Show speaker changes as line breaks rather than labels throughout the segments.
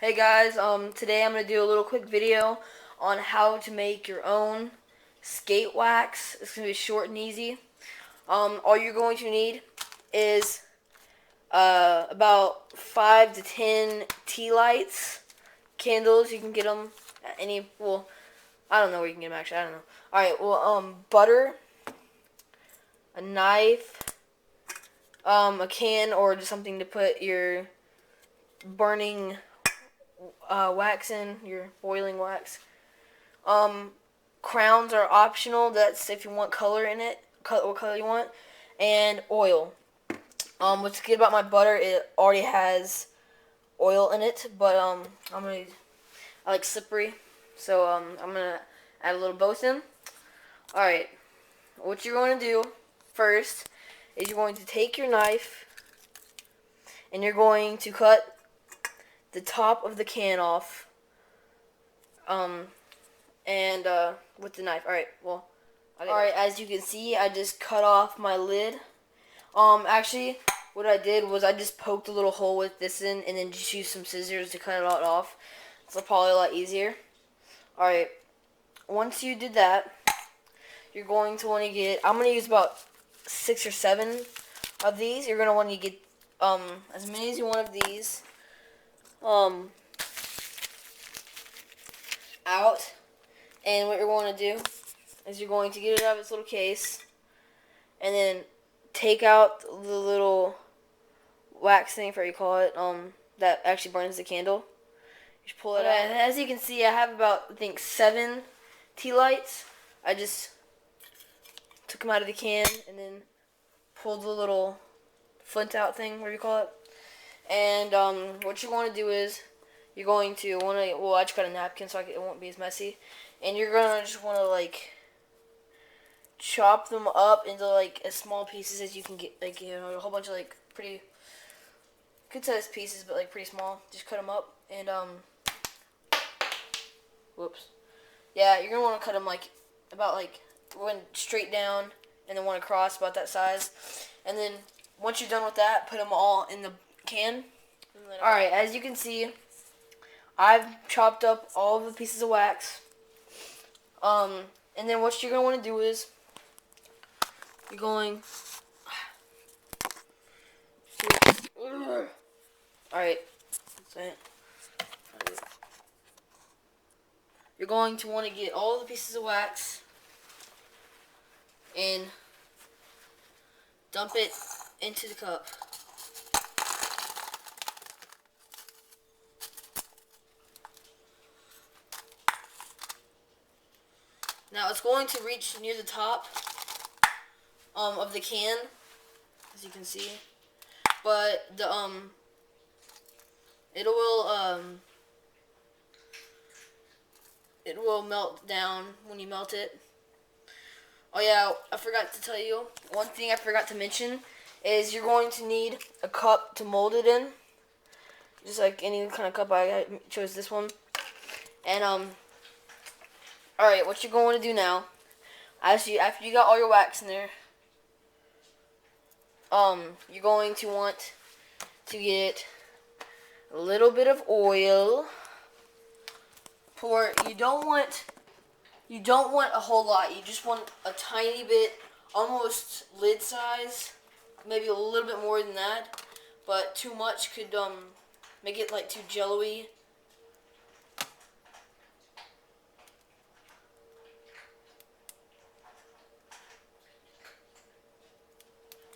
Hey guys, today I'm gonna do a little quick video on how to make your own skate wax. It's gonna be short and easy. All you're going to need is about 5 to 10 tea lights, candles. You can get them at any. Well, I don't know where you can get them actually. I don't know. All right. Well, butter, a knife, a can, or just something to put your burning wax in, your boiling wax. Crowns are optional. That's if you want color in it, what color you want, and oil. What's good about my butter? It already has oil in it, but I like slippery, so I'm gonna add a little both in. All right, what you're going to do first is you're going to take your knife and you're going to cut the top of the can off. And with the knife. Alright, as you can see, I just cut off my lid. Actually, what I did was I just poked a little hole with this in, and then just used some scissors to cut it all off. It's probably a lot easier. Alright, once you did that, you're going to want to get, I'm going to use about 6 or 7 of these. You're going to want to get as many as you want of these out. And what you're going to do is you're going to get it out of its little case and then take out the little wax thing, for you call it, that actually burns the candle. You just pull it out. And as you can see, I have about, I think, 7 tea lights. I just took them out of the can and then pulled the little flint out thing, whatever you call it. And what you want to do is you're going to want to, well, I just got a napkin so it won't be as messy. And you're going to just want to, like, chop them up into, like, as small pieces as you can get. Like, you know, a whole bunch of, like, pretty good-sized pieces, but, like, pretty small. Just cut them up. And, whoops. Yeah, you're going to want to cut them, like, about, like, one straight down and then one across, about that size. And then, once you're done with that, put them all in the can. Alright, as you can see, I've chopped up all of the pieces of wax. And then what you're going to want to do is you're going alright, you're going to want to get all the pieces of wax and dump it into the cup. Now it's going to reach near the top of the can, as you can see, but the it will melt down when you melt it. Oh yeah, I forgot to tell you, one thing I forgot to mention is you're going to need a cup to mold it in, just like any kind of cup. I chose this one. And alright, what you're going to do now, after you got all your wax in there, you're going to want to get a little bit of oil. You don't want a whole lot. You just want a tiny bit, almost lid size, maybe a little bit more than that. But too much could make it like too jello-y.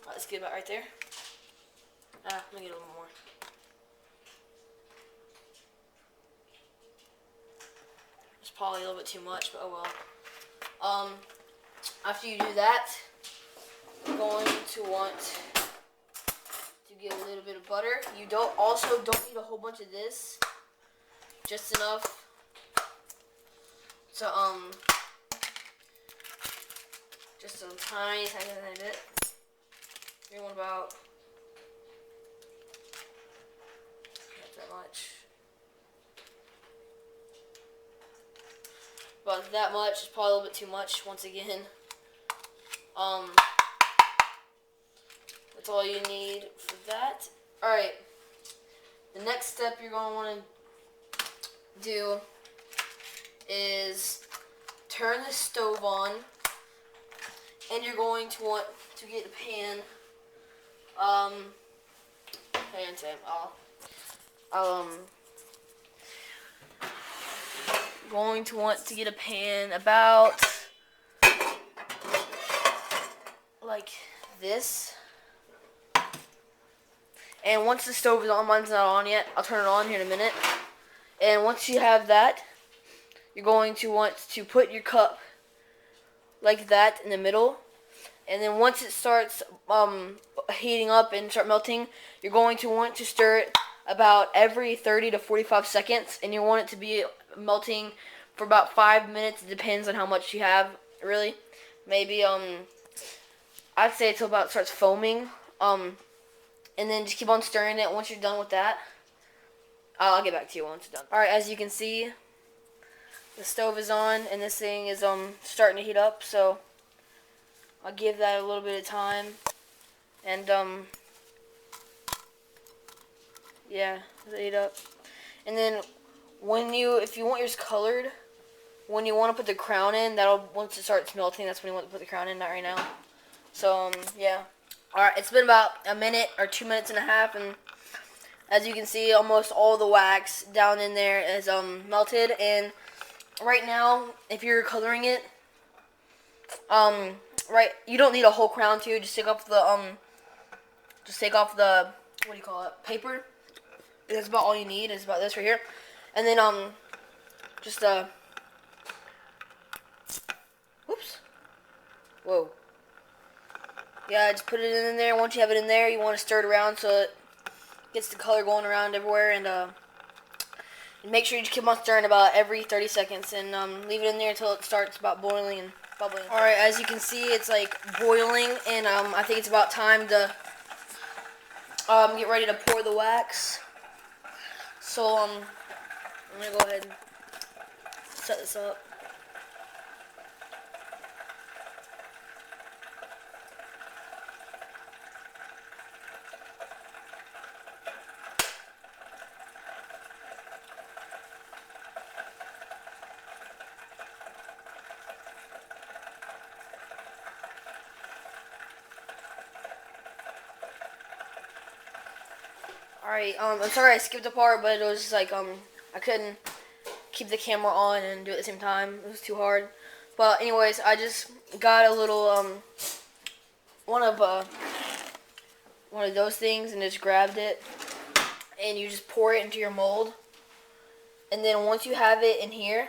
Let's get about right there. Let me get a little more. It's probably a little bit too much, but oh well. After you do that, you're going to want to get a little bit of butter. You don't need a whole bunch of this. Just enough to just a tiny bit. You want about not that much. About that much is probably a little bit too much once again. That's all you need for that. Alright. The next step you're going to want to do is turn the stove on, and you're going to want to get a pan. Hang on a second. I'll going to want to get a pan about like this. And once the stove is on, mine's not on yet, I'll turn it on here in a minute. And once you have that, you're going to want to put your cup like that in the middle. And then once it starts heating up and start melting, you're going to want to stir it about every 30 to 45 seconds. And you want it to be melting for about 5 minutes. It depends on how much you have, really. Maybe, I'd say until about it starts foaming. And then just keep on stirring it. Once you're done with that, I'll get back to you once it's done. Alright, as you can see, the stove is on, and this thing is starting to heat up, so I'll give that a little bit of time. And yeah, let it heat up. And then if you want yours colored, when you want to put the crown in, once it starts melting, that's when you want to put the crown in, not right now. So yeah. Alright, it's been about a minute or 2 minutes and a half, and as you can see, almost all the wax down in there is melted. And right now, if you're coloring it, you don't need a whole crown too. Just take off the what do you call it, paper. That's about all you need. It's about this right here, and then whoops, whoa. Yeah, just put it in there. Once you have it in there, you want to stir it around so it gets the color going around everywhere. And make sure you just keep on stirring about every 30 seconds. And leave it in there until it starts about boiling and bubbling. Alright, as you can see, it's like boiling. And I think it's about time to get ready to pour the wax. So I'm going to go ahead and set this up. Alright, I'm sorry I skipped a part, but it was just like, I couldn't keep the camera on and do it at the same time. It was too hard. But anyways, I just got a little, one of those things and just grabbed it. And you just pour it into your mold. And then once you have it in here,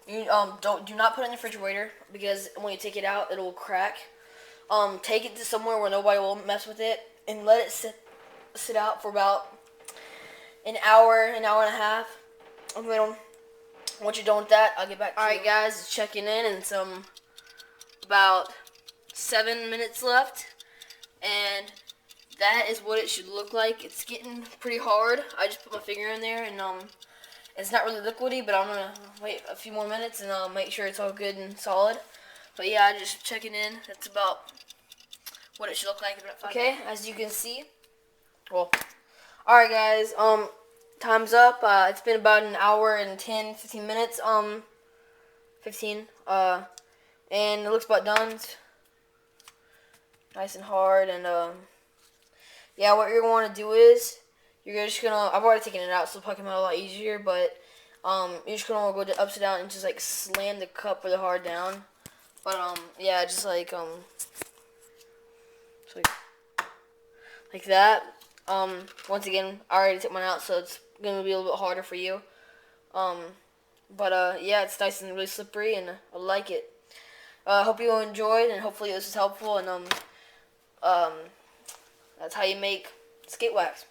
you, do not put it in the refrigerator, because when you take it out, it'll crack. Take it to somewhere where nobody will mess with it, and let it sit out for about an hour and a half. And then once you're done with that, I'll get back to you. Alright guys, it's checking in, and it's about 7 minutes left, and that is what it should look like. It's getting pretty hard. I just put my finger in there, and it's not really liquidy, but I'm gonna wait a few more minutes and make sure it's all good and solid. But yeah, just checking in. That's about what it should look like. Okay, as you can see. Well, alright guys, time's up. It's been about an hour and 15 minutes, and it looks about done. It's nice and hard, and, yeah, what you're going to do is, you're just going to, I've already taken it out, so it'll probably come out a lot easier, but, you're just going to go upside down and just, like, slam the cup really hard down. But, yeah, just like that. Once again, I already took mine out, so it's gonna be a little bit harder for you. Yeah, it's nice and really slippery, and I like it. Hope you enjoyed, and hopefully this was helpful, and, that's how you make skate wax.